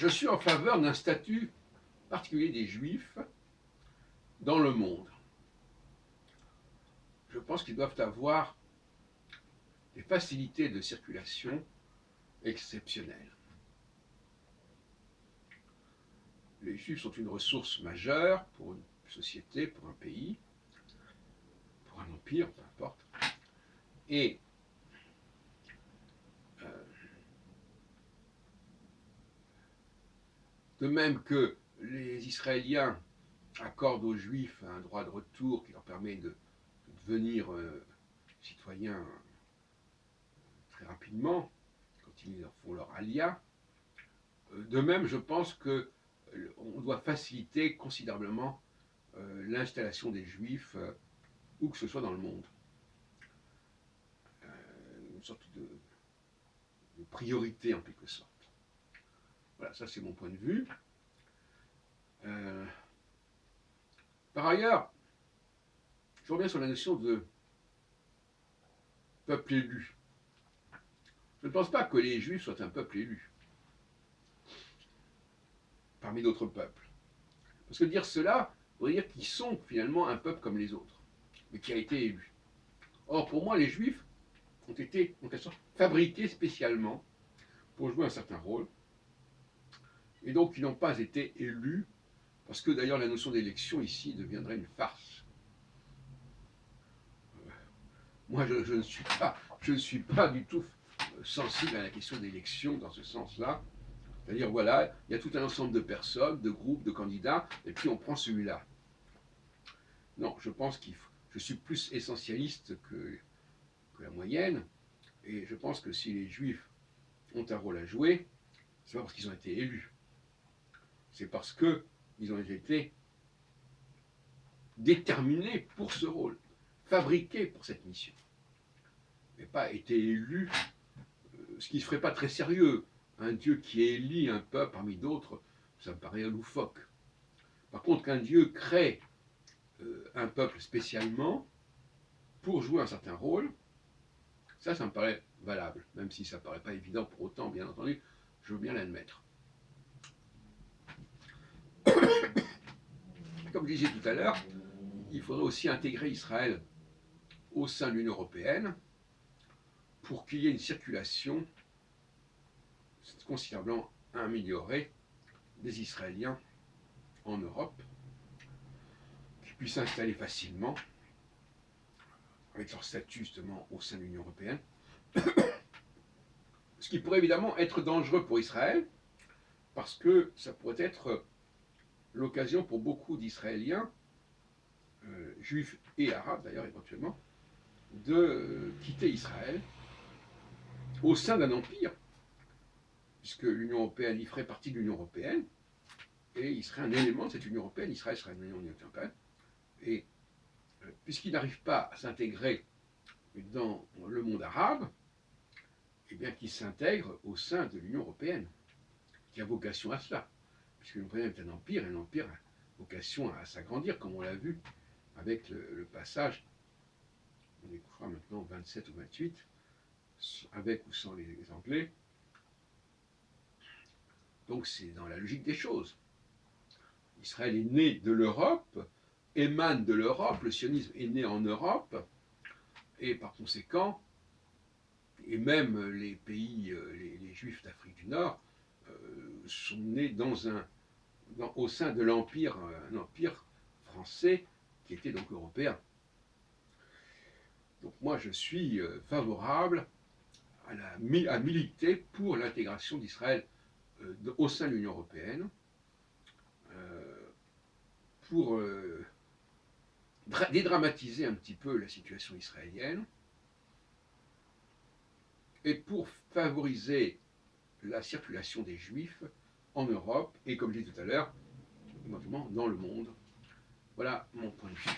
je suis en faveur d'un statut particulier des Juifs dans le monde. Je pense qu'ils doivent avoir des facilités de circulation exceptionnelles. Les Juifs sont une ressource majeure pour une société, pour un pays, pour un empire, peu importe. Et de même que les Israéliens accordent aux Juifs un droit de retour qui leur permet de devenir citoyens très rapidement, quand ils font leur alia, de même, je pense qu'on doit faciliter considérablement l'installation des Juifs où que ce soit dans le monde. Une sorte de priorité en quelque sorte. Voilà, ça c'est mon point de vue. Par ailleurs, je reviens sur la notion de peuple élu. Je ne pense pas que les Juifs soient un peuple élu, parmi d'autres peuples. Parce que dire cela voudrait dire qu'ils sont finalement un peuple comme les autres, mais qui a été élu. Or, pour moi, les Juifs ont été, en quelque sorte, fabriqués spécialement pour jouer un certain rôle, et donc ils n'ont pas été élus, parce que d'ailleurs la notion d'élection ici deviendrait une farce. Moi, je ne suis pas du tout sensible à la question d'élection dans ce sens-là. C'est-à-dire, voilà, il y a tout un ensemble de personnes, de groupes, de candidats, et puis on prend celui-là. Non, je pense je suis plus essentialiste que la moyenne, et je pense que si les Juifs ont un rôle à jouer, c'est pas parce qu'ils ont été élus, c'est parce qu'ils ont été déterminés pour ce rôle, fabriqués pour cette mission, mais pas été élus, ce qui ne ferait pas très sérieux. Un Dieu qui élit un peuple parmi d'autres, ça me paraît loufoque. Par contre, qu'un Dieu crée un peuple spécialement pour jouer un certain rôle, ça me paraît valable, même si ça ne paraît pas évident pour autant, bien entendu, je veux bien l'admettre. Comme je disais tout à l'heure, il faudrait aussi intégrer Israël au sein de l'Union européenne pour qu'il y ait une circulation considérablement améliorée des Israéliens en Europe, qui puissent s'installer facilement avec leur statut justement au sein de l'Union européenne, ce qui pourrait évidemment être dangereux pour Israël, parce que ça pourrait être l'occasion pour beaucoup d'Israéliens, juifs et arabes d'ailleurs éventuellement, de quitter Israël au sein d'un empire, puisque l'Union européenne y ferait partie de l'Union européenne, et il serait un élément de cette Union européenne, Israël serait un élément de l'Union européenne, et puisqu'il n'arrive pas à s'intégrer dans le monde arabe, eh bien qu'il s'intègre au sein de l'Union européenne, qui a vocation à cela, puisque l'Union européenne est un empire, et l'empire a vocation à s'agrandir, comme on l'a vu avec le passage, on est je crois maintenant 27 ou 28, avec ou sans les Anglais. Donc c'est dans la logique des choses. Israël est né de l'Europe, émane de l'Europe, le sionisme est né en Europe, et par conséquent, et même les pays, les Juifs d'Afrique du Nord, sont nés au sein de l'empire, un empire français qui était donc européen. Donc moi je suis favorable à militer pour l'intégration d'Israël au sein de l'Union européenne, pour dédramatiser un petit peu la situation israélienne, et pour favoriser la circulation des Juifs en Europe, et comme je disais tout à l'heure, éventuellement dans le monde. Voilà mon point de vue.